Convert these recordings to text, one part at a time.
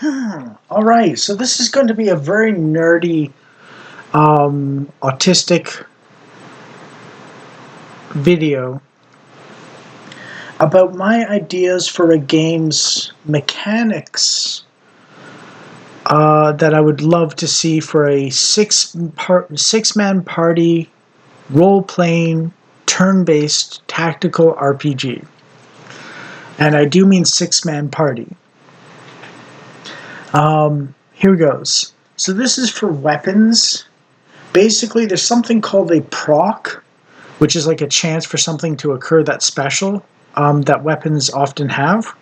All right, so this is going to be a very nerdy, autistic video about my ideas for a game's mechanics that I would love to see for a six-man party role-playing turn-based tactical RPG. And I do mean six-man party. Here goes. So this is for weapons. Basically, there's something called a proc, which is like a chance for something to occur that's special, that weapons often have.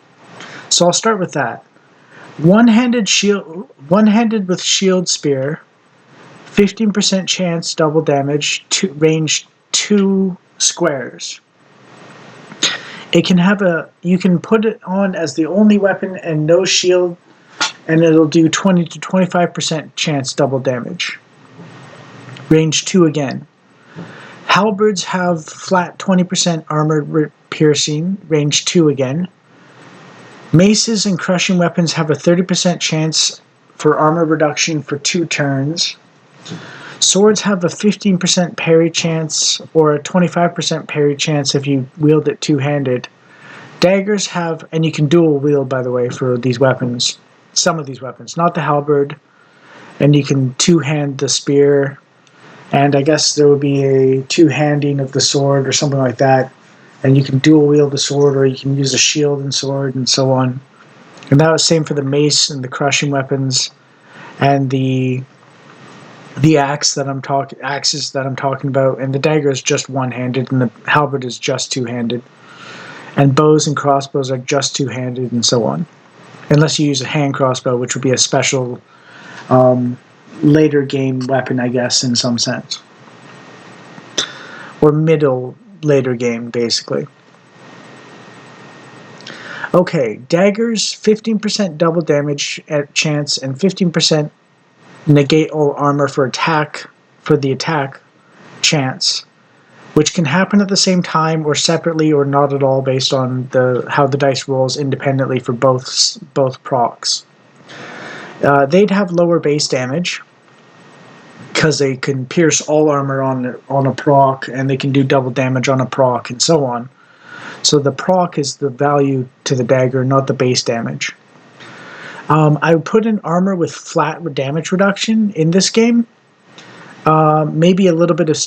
So I'll start with that. One-handed with shield spear, 15% chance double damage, range 2 squares. It can have you can put it on as the only weapon and no shield, and it'll do 20 to 25% chance double damage. Range 2 again. Halberds have flat 20% armor piercing, range 2 again. Maces and crushing weapons have a 30% chance for armor reduction for 2 turns. Swords have a 15% parry chance or a 25% parry chance if you wield it two-handed. Daggers have, and you can dual wield by the way for these weapons, some of these weapons, not the halberd, and you can two-hand the spear, and I guess there would be a two-handing of the sword or something like that. And you can dual wield the sword, or you can use a shield and sword, and so on. And that was same for the mace and the crushing weapons, and the axes that I'm talking about. And the dagger is just one-handed, and the halberd is just two-handed. And bows and crossbows are just two-handed, and so on. Unless you use a hand crossbow, which would be a special later game weapon, I guess, in some sense, or middle. Later game, basically. Okay, daggers, 15% double damage at chance and 15% negate all armor for the attack chance, which can happen at the same time or separately or not at all based on how the dice rolls independently for both procs. They'd have lower base damage, because they can pierce all armor on a proc, and they can do double damage on a proc, and so on. So the proc is the value to the dagger, not the base damage. I would put in armor with flat damage reduction in this game. Maybe a little bit of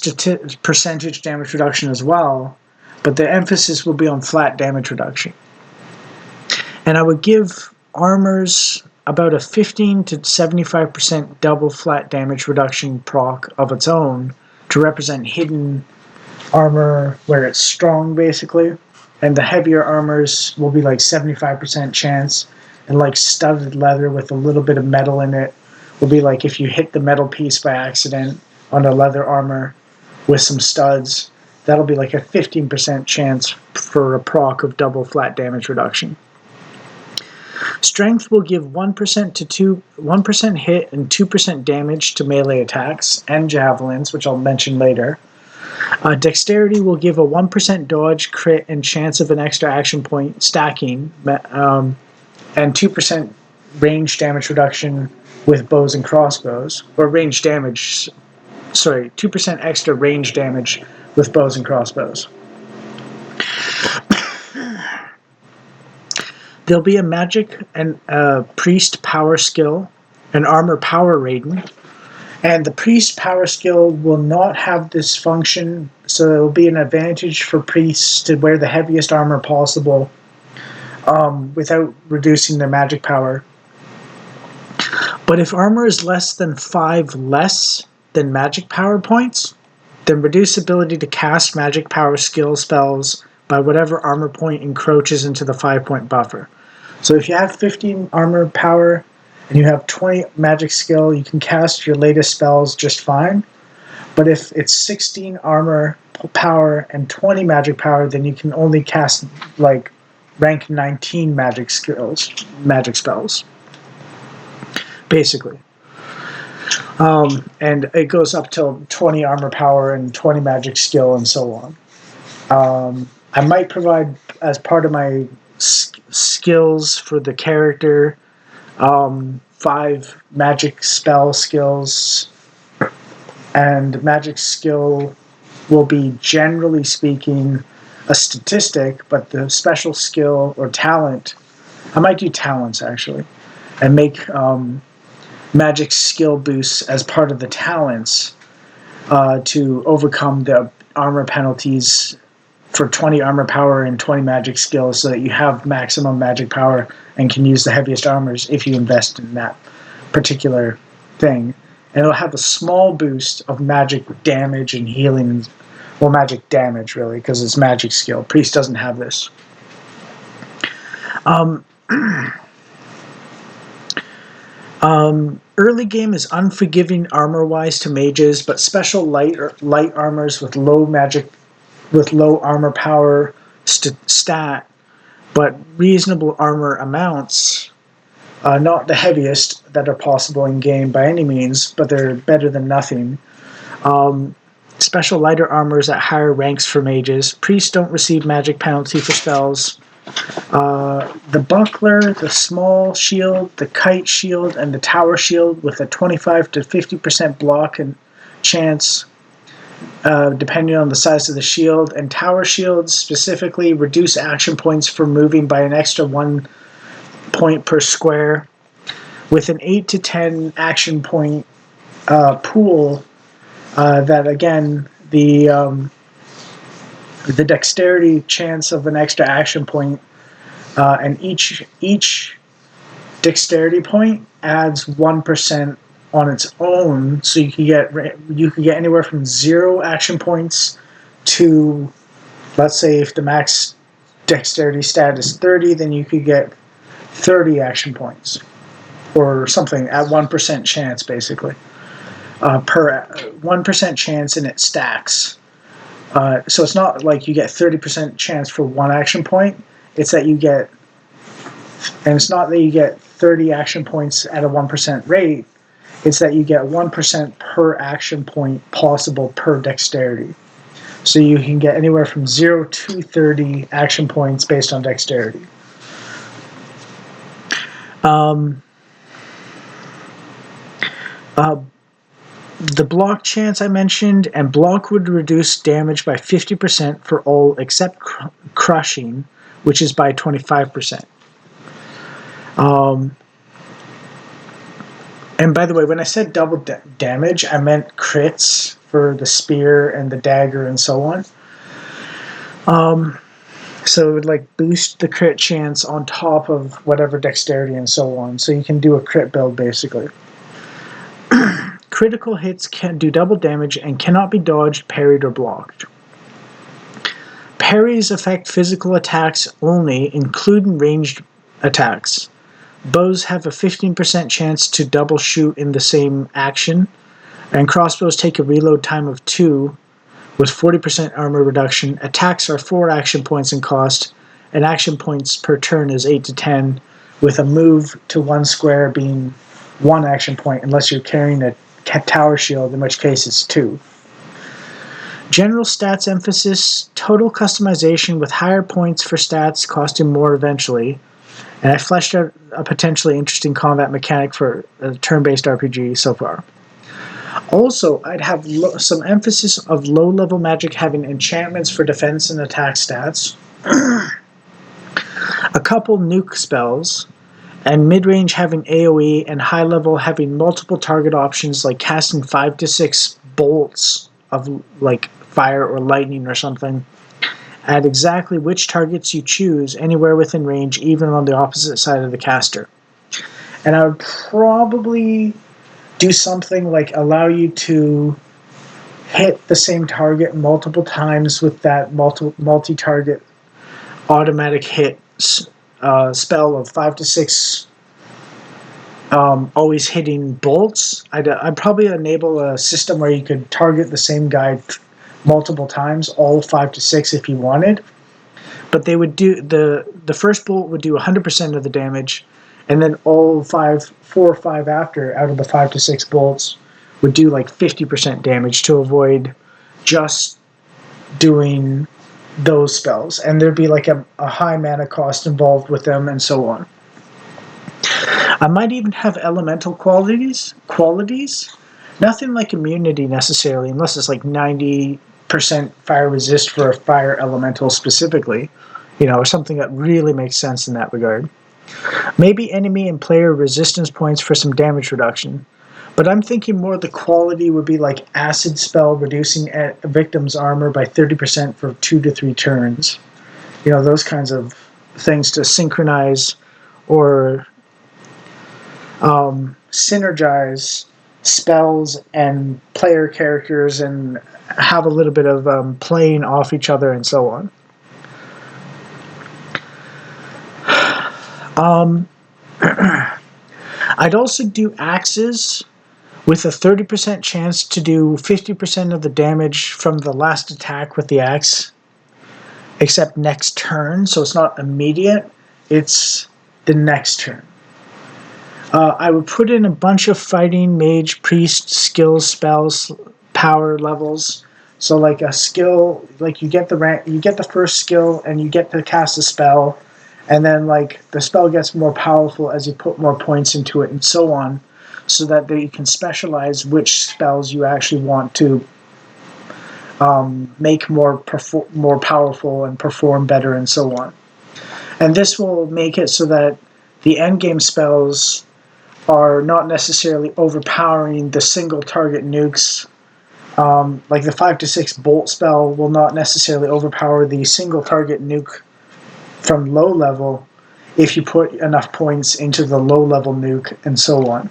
percentage damage reduction as well, but the emphasis will be on flat damage reduction. And I would give armors about a 15 to 75% double flat damage reduction proc of its own to represent hidden armor where it's strong, basically. And the heavier armors will be like 75% chance, and like studded leather with a little bit of metal in it will be like if you hit the metal piece by accident on a leather armor with some studs, that'll be like a 15% chance for a proc of double flat damage reduction. Strength will give 1% hit and 2% damage to melee attacks and javelins, which I'll mention later. Dexterity will give a 1% dodge, crit, and chance of an extra action point stacking, and 2% range damage reduction with bows and crossbows, or 2% extra range damage with bows and crossbows. There'll be a magic and priest power skill, an armor power rating, and the priest power skill will not have this function, so it will be an advantage for priests to wear the heaviest armor possible without reducing their magic power. But if armor is less than 5 less than magic power points, then reduce ability to cast magic power skill spells by whatever armor point encroaches into the 5-point buffer. So if you have 15 armor power and you have 20 magic skill, you can cast your latest spells just fine. But if it's 16 armor power and 20 magic power, then you can only cast like rank 19 magic spells, basically. And it goes up till 20 armor power and 20 magic skill and so on. I might provide, as part of my skills for the character, 5 magic spell skills, and magic skill will be, generally speaking, a statistic, but the special skill or talent, I might do talents actually, and make magic skill boosts as part of the talents to overcome the armor penalties for 20 armor power and 20 magic skills, so that you have maximum magic power and can use the heaviest armors if you invest in that particular thing. And it'll have a small boost of magic damage and healing. Well, magic damage, really, because it's magic skill. Priest doesn't have this. Early game is unforgiving armor-wise to mages, but special light armors with low armor power stat, but reasonable armor amounts. Not the heaviest that are possible in game by any means, but they're better than nothing. Special lighter armors at higher ranks for mages. Priests don't receive magic penalty for spells. The buckler, the small shield, the kite shield, and the tower shield with a 25 to 50% block and chance, depending on the size of the shield. And tower shields specifically reduce action points for moving by an extra 1 point per square, with an 8 to 10 action point pool. That again, the dexterity chance of an extra action point, and each dexterity point adds 1% on its own. So you can get anywhere from 0 action points to, let's say, if the max dexterity stat is 30, then you could get 30 action points or something at 1% chance, basically. Per 1% chance, and it stacks. So it's not like you get 30% chance for 1 action point. It's that you get, and it's not that you get 30 action points at a 1% rate. It's that you get 1% per action point possible per dexterity. So you can get anywhere from 0 to 30 action points based on dexterity. The block chance I mentioned, and block would reduce damage by 50% for all except crushing, which is by 25%. And by the way, when I said double damage, I meant crits for the spear and the dagger and so on. So it would like boost the crit chance on top of whatever dexterity and so on. So you can do a crit build basically. Critical hits can do double damage and cannot be dodged, parried, or blocked. Parries affect physical attacks only, including ranged attacks. Bows have a 15% chance to double shoot in the same action, and crossbows take a reload time of 2 with 40% armor reduction. Attacks are 4 action points in cost, and action points per turn is 8 to 10, with a move to 1 square being 1 action point unless you're carrying a tower shield, in which case it's 2. General stats emphasis, total customization with higher points for stats costing more eventually. And I fleshed out a potentially interesting combat mechanic for a turn-based RPG so far. Also, I'd have some emphasis of low-level magic having enchantments for defense and attack stats, a couple nuke spells, and mid-range having AoE, and high-level having multiple target options like casting 5 to 6 bolts of like fire or lightning or something at exactly which targets you choose, anywhere within range, even on the opposite side of the caster. And I would probably do something like allow you to hit the same target multiple times with that multi-target automatic hit spell of 5 to 6 always hitting bolts. I'd probably enable a system where you could target the same guy multiple times, all 5 to 6 if you wanted. But they would do the first bolt would do 100% of the damage, and then all 4 or 5 after out of the 5 to 6 bolts would do like 50% damage to avoid just doing those spells. And there'd be like a high mana cost involved with them and so on. I might even have elemental qualities. Nothing like immunity necessarily, unless it's like 90% fire resist for a fire elemental specifically, or something that really makes sense in that regard. Maybe enemy and player resistance points for some damage reduction. But I'm thinking more the quality would be like acid spell reducing a victim's armor by 30% for 2 to 3 turns. Those kinds of things to synchronize or synergize spells and player characters and have a little bit of playing off each other and so on. I'd also do axes with a 30% chance to do 50% of the damage from the last attack with the axe, except next turn, so it's not immediate, it's the next turn. I would put in a bunch of fighting, mage, priest, skills, spells, power levels. So like a skill, like you get the first skill and you get to cast a spell, and then like the spell gets more powerful as you put more points into it and so on, so that you can specialize which spells you actually want to make more powerful and perform better and so on. And this will make it so that the endgame spells are not necessarily overpowering the single target nukes. Like the 5 to 6 bolt spell will not necessarily overpower the single target nuke from low level if you put enough points into the low level nuke and so on.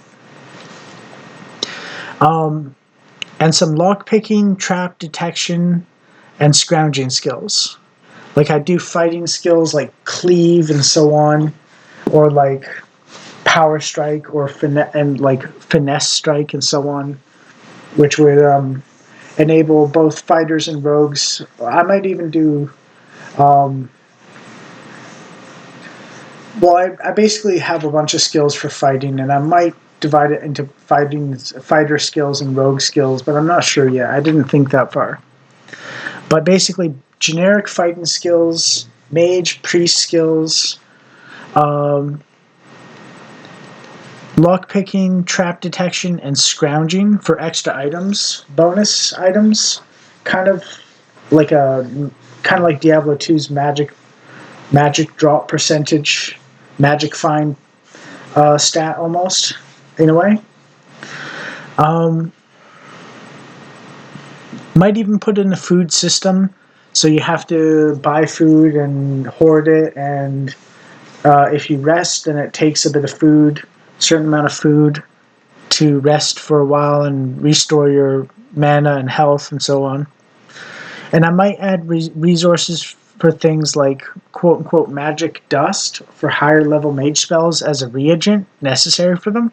And some lockpicking, trap detection, and scrounging skills. Like I do fighting skills like cleave and so on, or like power strike or finesse strike and so on, which would enable both fighters and rogues. I might even do I basically have a bunch of skills for fighting, and I might divide it into fighter skills and rogue skills, but I'm not sure yet. I didn't think that far. But basically, generic fighting skills, mage, priest skills, lockpicking, trap detection, and scrounging for extra items, bonus items, kind of like Diablo 2's magic drop percentage, magic find stat almost, in a way. Might even put in a food system, so you have to buy food and hoard it, and if you rest, then it takes a bit of food, a certain amount of food, to rest for a while and restore your mana and health and so on. And I might add resources for things like quote-unquote magic dust for higher level mage spells as a reagent necessary for them.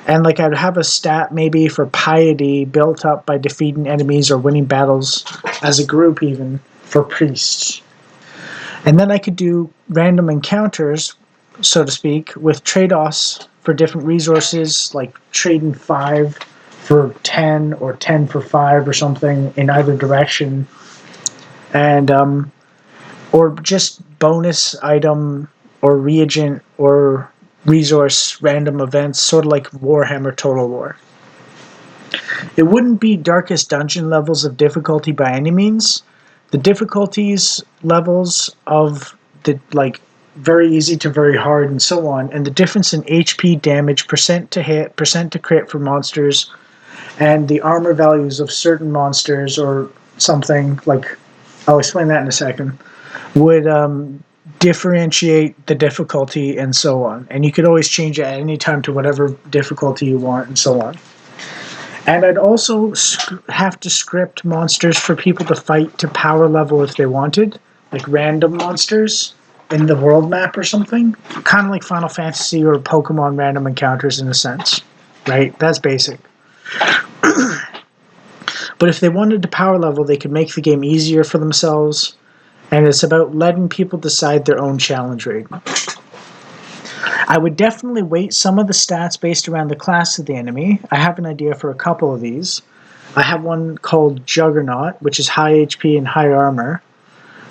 And like I'd have a stat maybe for piety built up by defeating enemies or winning battles as a group even for priests. And then I could do random encounters, so to speak, with trade-offs for different resources, like trading 5 for 10 or 10 for 5 or something in either direction. And or just bonus item or reagent or resource random events, sort of like Warhammer Total War. It wouldn't be Darkest Dungeon levels of difficulty by any means. The difficulties levels of the very easy to very hard and so on, and the difference in HP damage, percent to hit, percent to crit for monsters, and the armor values of certain monsters or something, like I'll explain that in a second, would differentiate the difficulty and so on. And you could always change it at any time to whatever difficulty you want and so on. And I'd also have to script monsters for people to fight to power level if they wanted, like random monsters in the world map or something. Kind of like Final Fantasy or Pokemon random encounters in a sense, right? That's basic. But if they wanted to power level, they could make the game easier for themselves, and it's about letting people decide their own challenge rate. I would definitely weight some of the stats based around the class of the enemy. I have an idea for a couple of these. I have one called Juggernaut, which is high HP and high armor.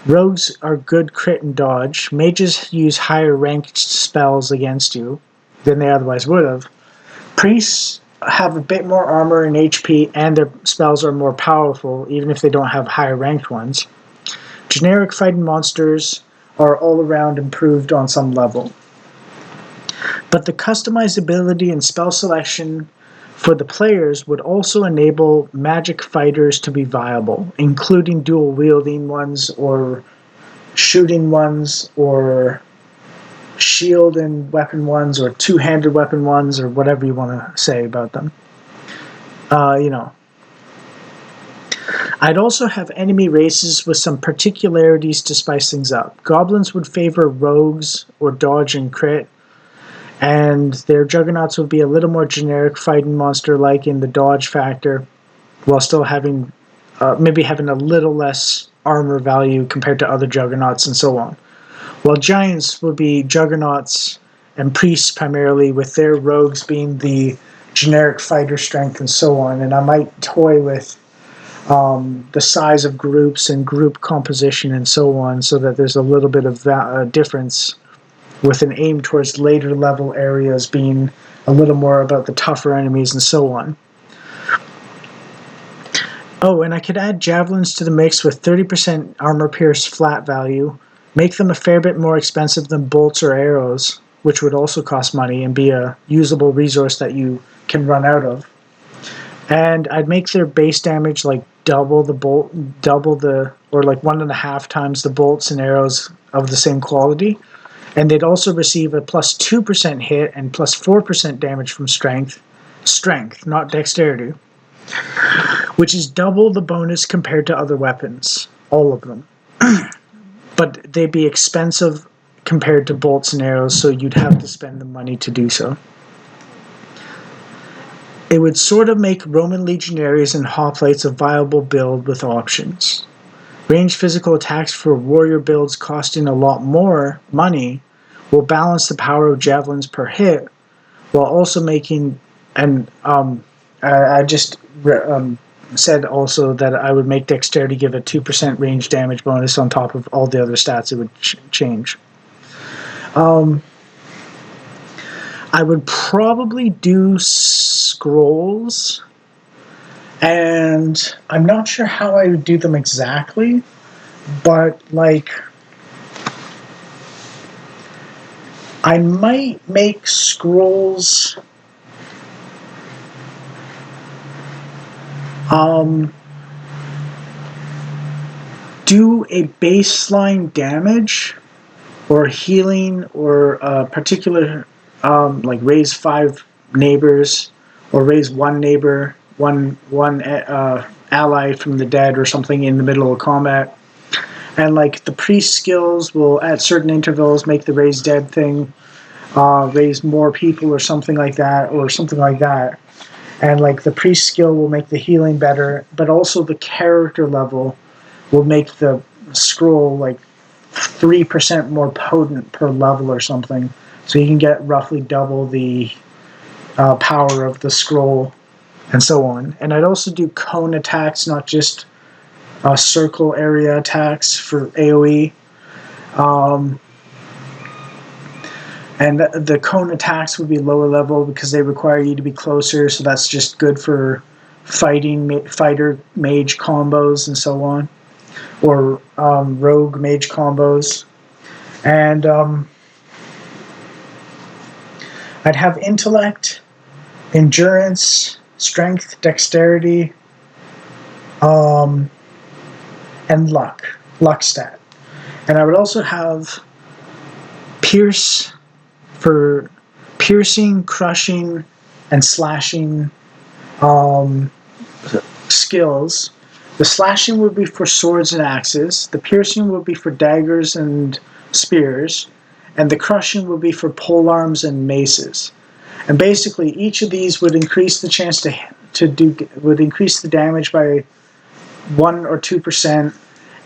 Rogues are good crit and dodge. Mages use higher ranked spells against you. than they otherwise would have. Priests have a bit more armor and HP, and their spells are more powerful, even if they don't have higher ranked ones. Generic fighting monsters are all around improved on some level. But the customizability and spell selection for the players would also enable magic fighters to be viable, including dual wielding ones, or shooting ones, or shield and weapon ones, or two-handed weapon ones, or whatever you want to say about them. I'd also have enemy races with some particularities to spice things up. Goblins would favor rogues or dodge and crit, and their juggernauts would be a little more generic fighting monster-like in the dodge factor, while still having maybe having a little less armor value compared to other juggernauts and so on. While giants would be juggernauts and priests primarily, with their rogues being the generic fighter strength and so on. And I might toy with the size of groups and group composition and so on, so that there's a little bit of difference, with an aim towards later level areas being a little more about the tougher enemies and so on. Oh, and I could add javelins to the mix with 30% armor pierce flat value, make them a fair bit more expensive than bolts or arrows, which would also cost money and be a usable resource that you can run out of. And I'd make their base damage like double the, or like 1.5 times the bolts and arrows of the same quality. And they'd also receive a plus 2% hit and plus 4% damage from strength, not dexterity, which is double the bonus compared to other weapons, all of them. But they'd be expensive compared to bolts and arrows, so you'd have to spend the money to do so. It would sort of make Roman legionaries and hoplites a viable build with options. Ranged physical attacks for warrior builds costing a lot more money will balance the power of javelins per hit, while also making, and I just said also that I would make dexterity give a 2% range damage bonus on top of all the other stats it would change. I would probably do scrolls, and I'm not sure how I would do them exactly, but like I might make scrolls do a baseline damage or healing, or a particular like raise 5 neighbors, or raise 1 neighbor, one ally from the dead or something in the middle of combat. And like the priest skills will at certain intervals make the raise dead thing raise more people or something like that, and like the priest skill will make the healing better, but also the character level will make the scroll like 3% more potent per level or something, so you can get roughly double the power of the scroll and so on. And I'd also do cone attacks, not just circle area attacks for AoE. And the cone attacks would be lower level because they require you to be closer, so that's just good for fighter mage combos and so on, or rogue mage combos. And I'd have intellect, endurance, strength, dexterity, and luck stat. And I would also have pierce for piercing, crushing, and slashing skills. The slashing would be for swords and axes, the piercing would be for daggers and spears, and the crushing would be for polearms and maces. And basically, each of these would increase the chance would increase the damage by 1 or 2%,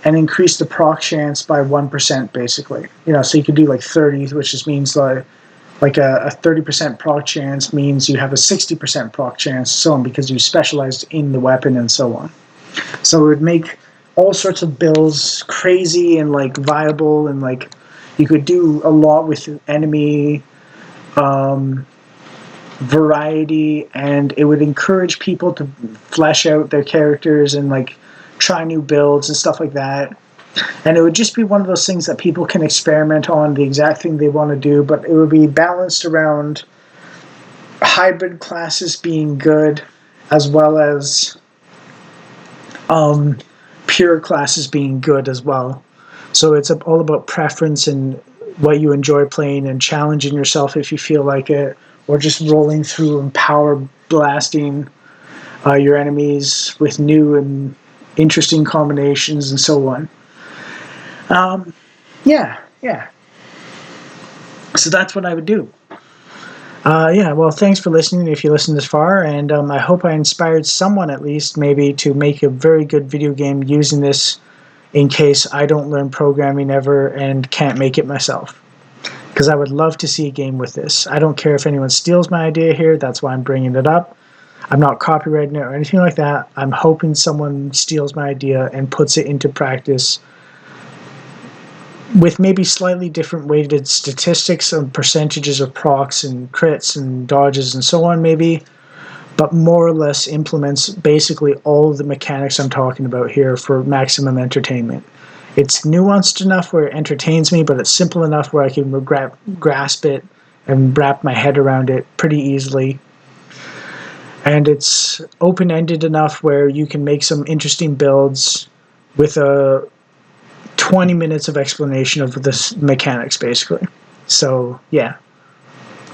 and increase the proc chance by 1%, basically. So you could do like 30, which just means like a 30% proc chance means you have a 60% proc chance, so on, because you specialized in the weapon and so on. So it would make all sorts of builds crazy and like viable, and like you could do a lot with enemy variety, and it would encourage people to flesh out their characters and like try new builds and stuff like that. And it would just be one of those things that people can experiment on the exact thing they want to do, but it would be balanced around hybrid classes being good as well as pure classes being good as well. So it's all about preference and what you enjoy playing and challenging yourself if you feel like it, or just rolling through and power blasting your enemies with new and interesting combinations and so on. Yeah. So that's what I would do. Well, thanks for listening if you listened this far, and I hope I inspired someone at least maybe to make a very good video game using this in case I don't learn programming ever and can't make it myself. Because I would love to see a game with this. I don't care if anyone steals my idea here, that's why I'm bringing it up. I'm not copyrighting it or anything like that. I'm hoping someone steals my idea and puts it into practice with maybe slightly different weighted statistics and percentages of procs and crits and dodges and so on maybe, but more or less implements basically all of the mechanics I'm talking about here for maximum entertainment. It's nuanced enough where it entertains me, but it's simple enough where I can grasp it and wrap my head around it pretty easily. And it's open-ended enough where you can make some interesting builds with a 20 minutes of explanation of the mechanics, basically. So, yeah.